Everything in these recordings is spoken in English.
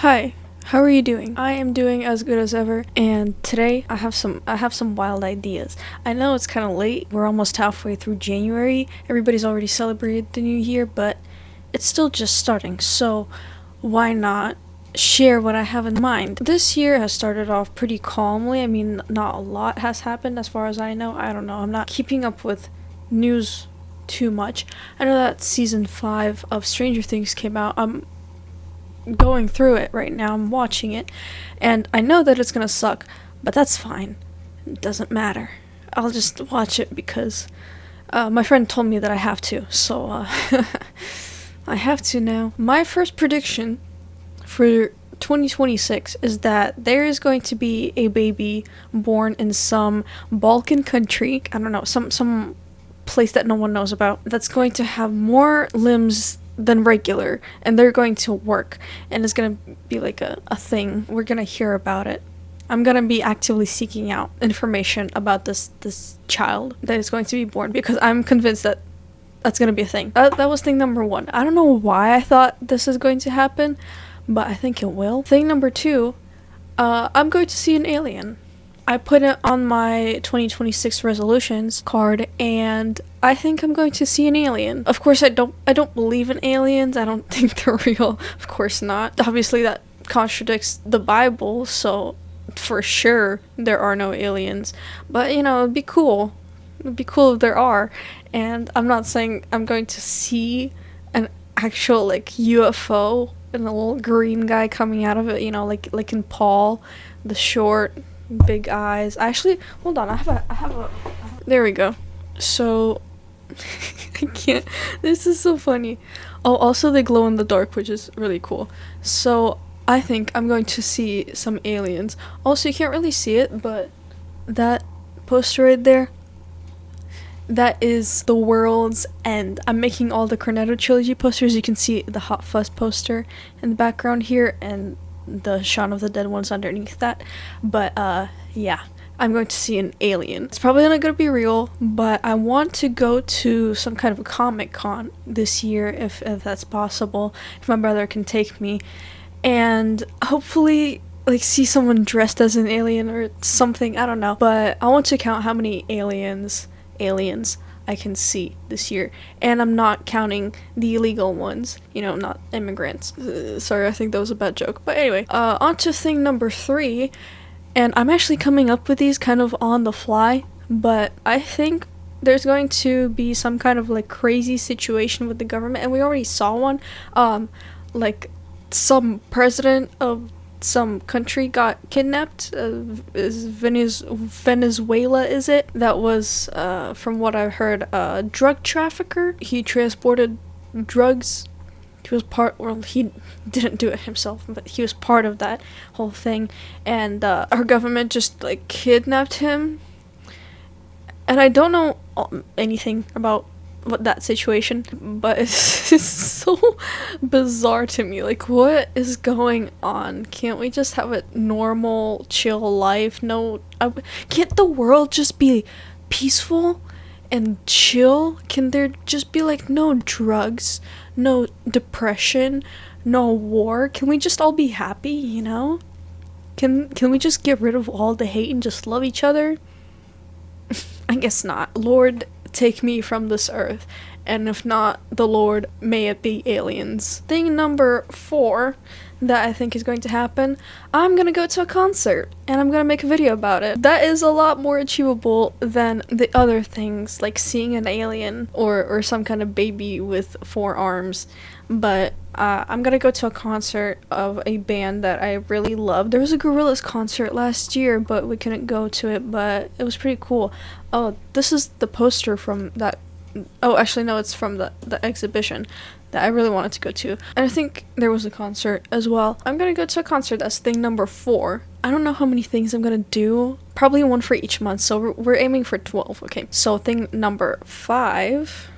Hi, how are you doing? I am doing as good as ever, and today I have some wild ideas. I know it's kind of late. We're almost halfway through January. Everybody's already celebrated the new year, but it's still just starting. So, why not share what I have in mind? This year has started off pretty calmly. I mean, not a lot has happened as far as I know. I don't know. I'm not keeping up with news too much. I know that season 5 of Stranger Things came out. I'm going through it right now. I'm watching it, and I know that it's gonna suck, but that's fine. It doesn't matter. I'll just watch it because my friend told me that I have to, so I have to now. My first prediction for 2026 is that there is going to be a baby born in some Balkan country. I don't know, some place that no one knows about, that's going to have more limbs than regular, and they're going to work, and it's gonna be like a thing. We're gonna hear about it. I'm gonna be actively seeking out information about this child that is going to be born, because I'm convinced that that's gonna be a thing. That was thing number 1. I don't know why I thought this is going to happen, but I think it will. Thing number 2, I'm going to see an alien. I put it on my 2026 resolutions card, and I think I'm going to see an alien. Of course, I don't believe in aliens. I don't think they're real. Of course not. Obviously, that contradicts the Bible, so for sure there are no aliens. But, you know, it'd be cool. It'd be cool if there are. And I'm not saying I'm going to see an actual, like, UFO and a little green guy coming out of it, you know, like in Paul, the short, big eyes. Actually, hold on, I have a there we go. So I can't, this is so funny. Oh, also they glow in the dark, which is really cool. So I think I'm going to see some aliens. Also, you can't really see it, but that poster right there, that is The World's End. I'm making all the Cornetto trilogy posters. You can see the Hot Fuzz poster in the background here, and the Shaun of the Dead ones underneath that. But yeah, I'm going to see an alien. It's probably not going to be real, but I want to go to some kind of a Comic-Con this year, if that's possible, if my brother can take me, and hopefully like see someone dressed as an alien or something. I don't know, but I want to count how many aliens I can see this year, and I'm not counting the illegal ones, you know, not immigrants. Sorry, I think that was a bad joke. But anyway, on to thing number 3, and I'm actually coming up with these kind of on the fly, but I think there's going to be some kind of like crazy situation with the government, and we already saw one. Like some president of some country got kidnapped. Is Venezuela, is it? That was, from what I heard, a drug trafficker. He transported drugs. He was he didn't do it himself, but he was part of that whole thing. And our government just like kidnapped him. And I don't know anything about what that situation, but it's so bizarre to me. Like, what is going on? Can't we just have a normal, chill life? No, can't the world just be peaceful and chill? Can there just be like no drugs, no depression, no war? Can we just all be happy, you know? Can we just get rid of all the hate and just love each other? I guess not. Lord, take me from this earth, and if not the Lord, may it be aliens. Thing number 4 that I think is going to happen, I'm gonna go to a concert, and I'm gonna make a video about it. That is a lot more achievable than the other things, like seeing an alien or some kind of baby with 4 arms. But I'm gonna go to a concert of a band that I really love. There was a Gorillaz concert last year, but we couldn't go to it, but it was pretty cool. Oh, this is the poster from that. Oh, actually, no, it's from the exhibition that I really wanted to go to. And I think there was a concert as well. I'm gonna go to a concert. That's thing number 4. I don't know how many things I'm gonna do. Probably one for each month, so we're aiming for 12. Okay, so thing number 5.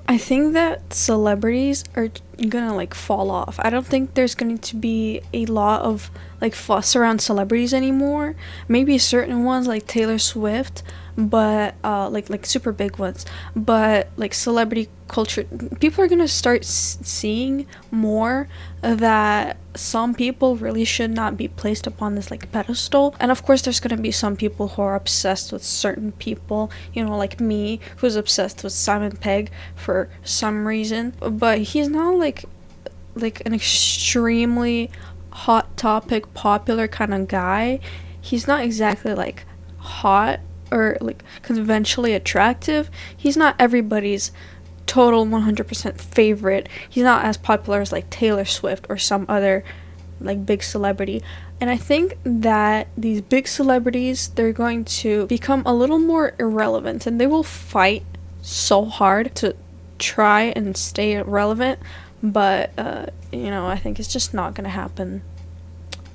I think that celebrities are gonna like fall off. I don't think there's going to be a lot of like fuss around celebrities anymore. Maybe certain ones like Taylor Swift, but like super big ones. But like celebrity culture, people are gonna start seeing more that some people really should not be placed upon this like pedestal. And of course there's gonna be some people who are obsessed with certain people, you know, like me, who's obsessed with Simon Pegg for some reason, but he's not like an extremely hot topic popular kind of guy. He's not exactly like hot or like conventionally attractive. He's not everybody's total 100% favorite. He's not as popular as like Taylor Swift or some other like big celebrity. And I think that these big celebrities, they're going to become a little more irrelevant, and they will fight so hard to try and stay relevant, but you know, I think it's just not gonna happen.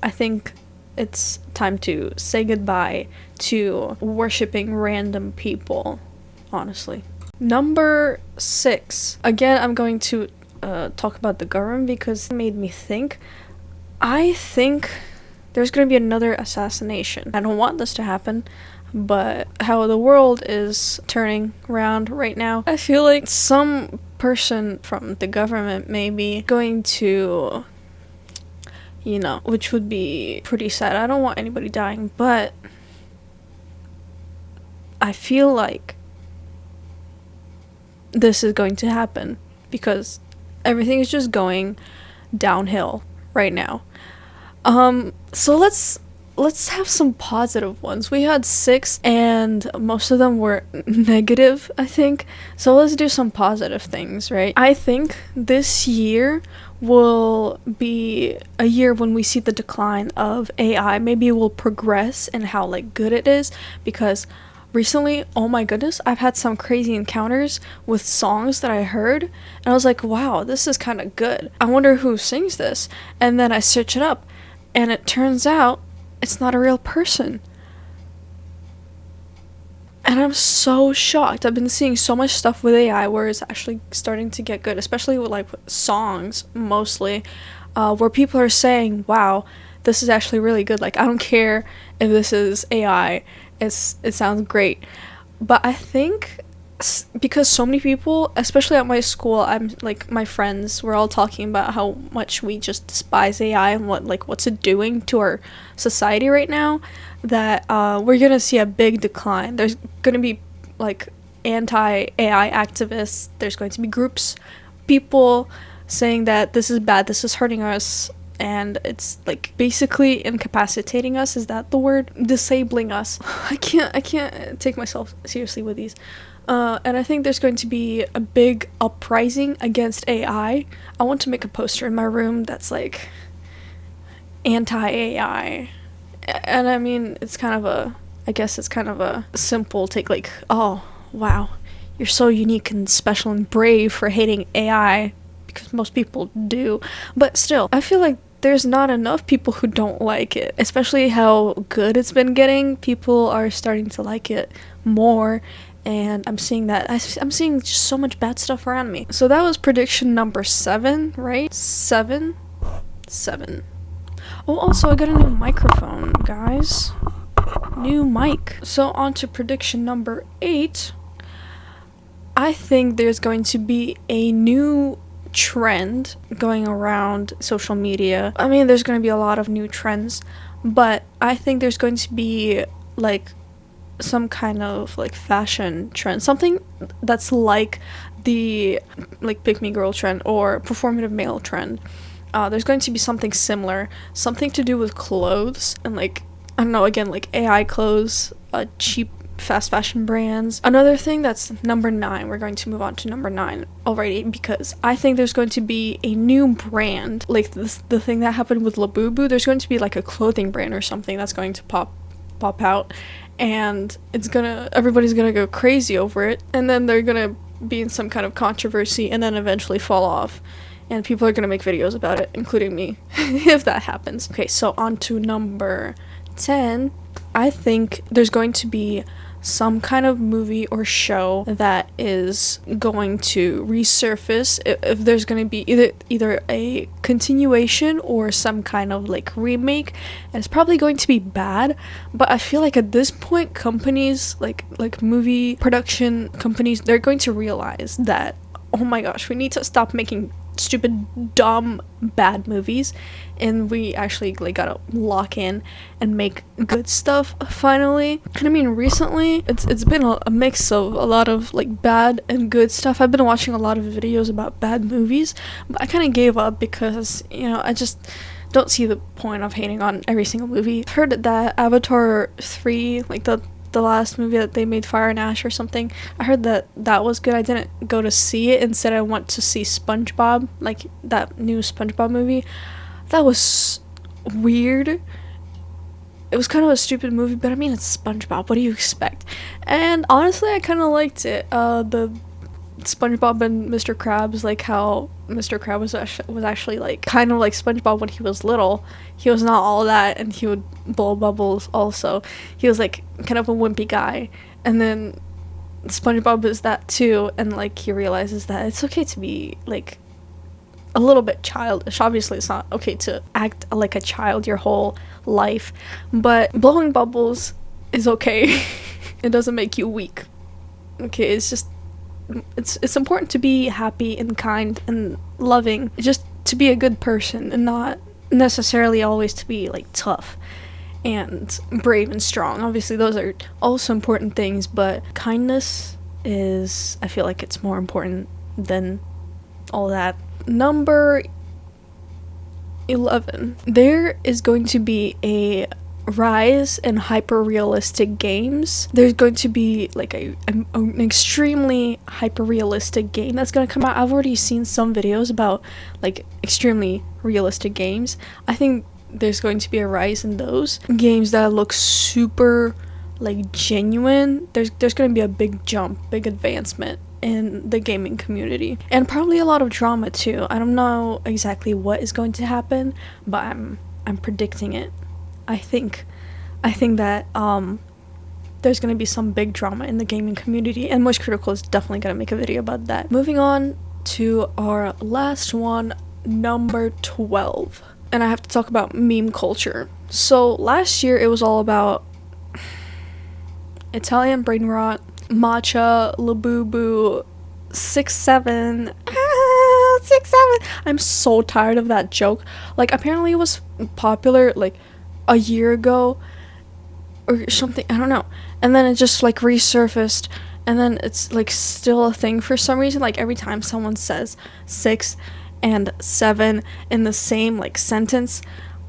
I think it's time to say goodbye to worshiping random people, honestly. Number 6. Again, I'm going to talk about the government because it made me think. I think there's going to be another assassination. I don't want this to happen, but how the world is turning around right now, I feel like some person from the government may be going to, you know, which would be pretty sad. I don't want anybody dying, but I feel like this is going to happen because everything is just going downhill right now. So let's have some positive ones. We had 6 and most of them were negative, I think. So let's do some positive things, right? I think this year will be a year when we see the decline of AI. Maybe it will progress in how like good it is, because recently, oh my goodness, I've had some crazy encounters with songs that I heard, and I was like, wow, this is kind of good. I wonder who sings this. And then I search it up, and it turns out it's not a real person. And I'm so shocked. I've been seeing so much stuff with AI where it's actually starting to get good, especially with like songs mostly, where people are saying, wow, this is actually really good. Like, I don't care if this is AI. It sounds great. But I think because so many people, especially at my school, I'm like, my friends, we're all talking about how much we just despise AI and what's it doing to our society right now, that we're gonna see a big decline. There's gonna be like anti-AI activists. There's going to be groups, people saying that this is bad, this is hurting us, and it's like basically incapacitating us. Is that the word? Disabling us. I can't take myself seriously with these. And I think there's going to be a big uprising against AI. I want to make a poster in my room that's like anti-AI. And I mean, it's kind of a simple take, like, oh wow, you're so unique and special and brave for hating AI, because most people do. But still, I feel like there's not enough people who don't like it, especially how good it's been getting. People are starting to like it more, and I'm seeing that. I'm seeing just so much bad stuff around me. So that was prediction number 7, right? 7. Oh, also I got a new microphone, guys. New mic. So on to prediction number 8. I think there's going to be a new trend going around social media. I mean, there's going to be a lot of new trends, but I think there's going to be like some kind of like fashion trend, something that's like the like pick me girl trend or performative male trend. There's going to be something similar, something to do with clothes, and like, I don't know, again, like AI clothes, cheap fast fashion brands. Another thing that's number 9, we're going to move on to number 9 already, because I think there's going to be a new brand, like the thing that happened with Labubu. There's going to be like a clothing brand or something that's going to pop out, and everybody's gonna go crazy over it, and then they're gonna be in some kind of controversy and then eventually fall off, and people are gonna make videos about it, including me, if that happens. Okay, so on to number 10. I think there's going to be some kind of movie or show that is going to resurface, if there's going to be either a continuation or some kind of like remake, and it's probably going to be bad. But I feel like at this point, companies like movie production companies, they're going to realize that, oh my gosh, we need to stop making stupid, dumb, bad movies, and we actually like gotta lock in and make good stuff finally. And I mean, recently it's been a mix of a lot of like bad and good stuff. I've been watching a lot of videos about bad movies, but I kind of gave up because, you know, I just don't see the point of hating on every single movie. I've heard that Avatar 3, like the last movie that they made, Fire and Ash or something, I heard that was good. I didn't go to see it. Instead, I went to see SpongeBob, like that new SpongeBob movie. That was weird. It was kind of a stupid movie, but I mean, it's SpongeBob. What do you expect? And honestly, I kind of liked it. The SpongeBob and Mr. Krabs, like how Mr. Krabs was actually like kind of like SpongeBob when he was little. He was not all that, and he would blow bubbles also. He was like kind of a wimpy guy, and then SpongeBob is that too, and like he realizes that it's okay to be like a little bit childish. Obviously, it's not okay to act like a child your whole life, but blowing bubbles is okay. It doesn't make you weak. Okay, it's just it's important to be happy and kind and loving, just to be a good person, and not necessarily always to be like tough and brave and strong. Obviously those are also important things, but kindness is, I feel like it's more important than all that. Number 11, there is going to be a rise in hyper-realistic games. There's going to be like an extremely hyper-realistic game that's going to come out. I've already seen some videos about like extremely realistic games. I think there's going to be a rise in those games that look super like genuine. There's going to be a big jump, big advancement in the gaming community, and probably a lot of drama too. I don't know exactly what is going to happen, but I'm predicting it. I think that there's going to be some big drama in the gaming community, and Moist Critical is definitely going to make a video about that. Moving on to our last one, number 12. And I have to talk about meme culture. So last year it was all about Italian brain rot, matcha, labubu, 6'7", 6'7". I'm so tired of that joke. Like, apparently it was popular like a year ago or something, I don't know, and then it just like resurfaced, and then it's like still a thing for some reason. Like every time someone says 6 and 7 in the same like sentence,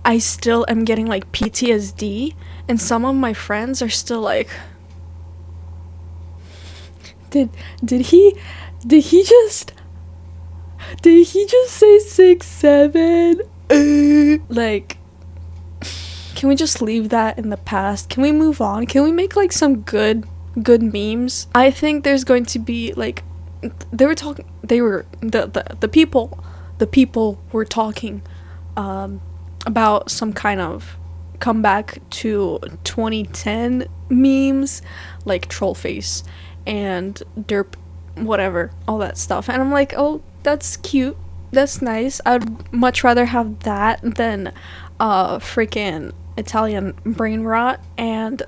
I still am getting like PTSD, and some of my friends are still like, did he just say 6, 7? Like, can we just leave that in the past? Can we move on? Can we make like some good memes? I think there's going to be like, the people were talking about some kind of comeback to 2010 memes, like trollface and derp, whatever, all that stuff. And I'm like, oh, that's cute, that's nice. I'd much rather have that than freaking Italian brain rot and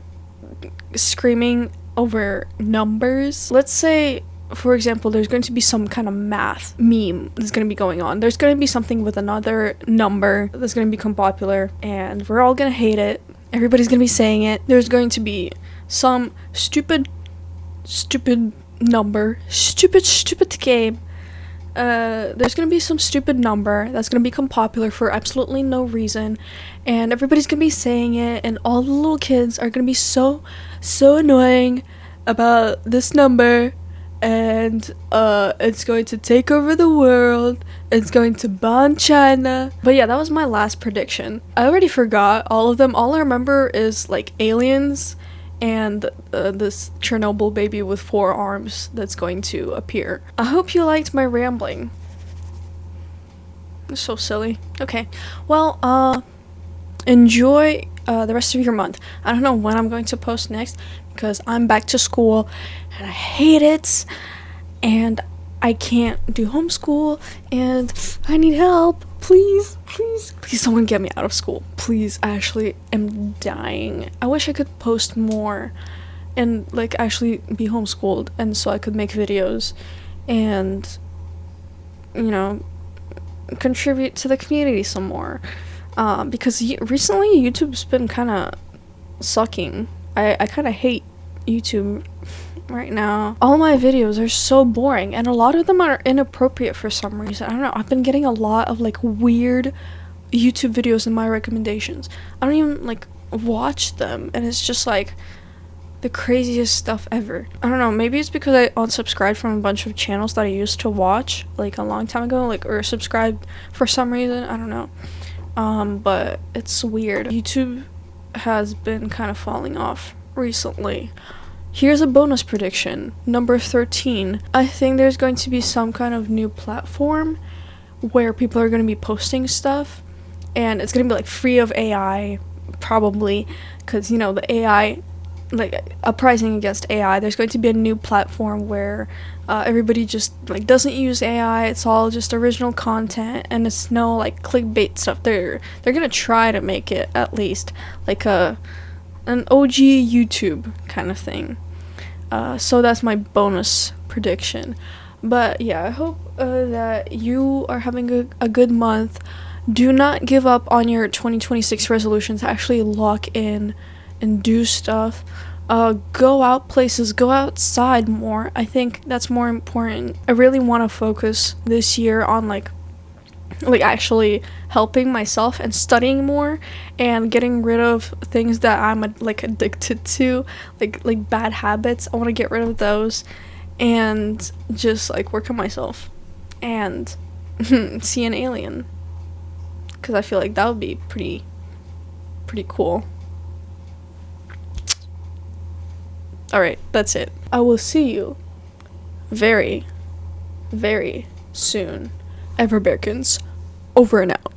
screaming over numbers. Let's say, for example, there's going to be some kind of math meme that's going to be going on. There's going to be something with another number that's going to become popular, and we're all going to hate it. Everybody's going to be saying it. There's going to be some stupid number, stupid game. There's gonna be some stupid number that's gonna become popular for absolutely no reason, and everybody's gonna be saying it, and all the little kids are gonna be so annoying about this number, and it's going to take over the world. It's going to ban China. But yeah, that was my last prediction. I already forgot all of them. All I remember is like aliens and this Chernobyl baby with 4 arms that's going to appear. I hope you liked my rambling. It's so silly. Okay, well, enjoy the rest of your month. I don't know when I'm going to post next because I'm back to school and I hate it, and I can't do homeschool, and I need help. Please, please, please, someone get me out of school. Please, I actually am dying. I wish I could post more and like actually be homeschooled, and so I could make videos and, you know, contribute to the community some more. Because recently YouTube's been kind of sucking. I kind of hate YouTube right now. All my videos are so boring, and a lot of them are inappropriate for some reason. I don't know. I've been getting a lot of like weird YouTube videos in my recommendations. I don't even like watch them, and it's just like the craziest stuff ever. I don't know, maybe it's because I unsubscribed from a bunch of channels that I used to watch like a long time ago, like, or subscribed for some reason. I don't know. But it's weird. YouTube has been kind of falling off recently. Here's a bonus prediction. Number 13. I think there's going to be some kind of new platform where people are going to be posting stuff, and it's going to be like free of AI, probably, because, you know, the AI, like, uprising against AI. There's going to be a new platform where everybody just like doesn't use AI. It's all just original content, and it's no like clickbait stuff. They're gonna try to make it at least like an OG YouTube kind of thing. So that's my bonus prediction. But yeah, I hope that you are having a good month. Do not give up on your 2026 resolutions. Actually lock in and do stuff. Go out places, go outside more. I think that's more important. I really want to focus this year on like actually helping myself and studying more and getting rid of things that I'm like addicted to, like bad habits. I want to get rid of those and just like work on myself and see an alien, because I feel like that would be pretty cool. Alright, that's it. I will see you very, very soon. Everbearkins, over and out.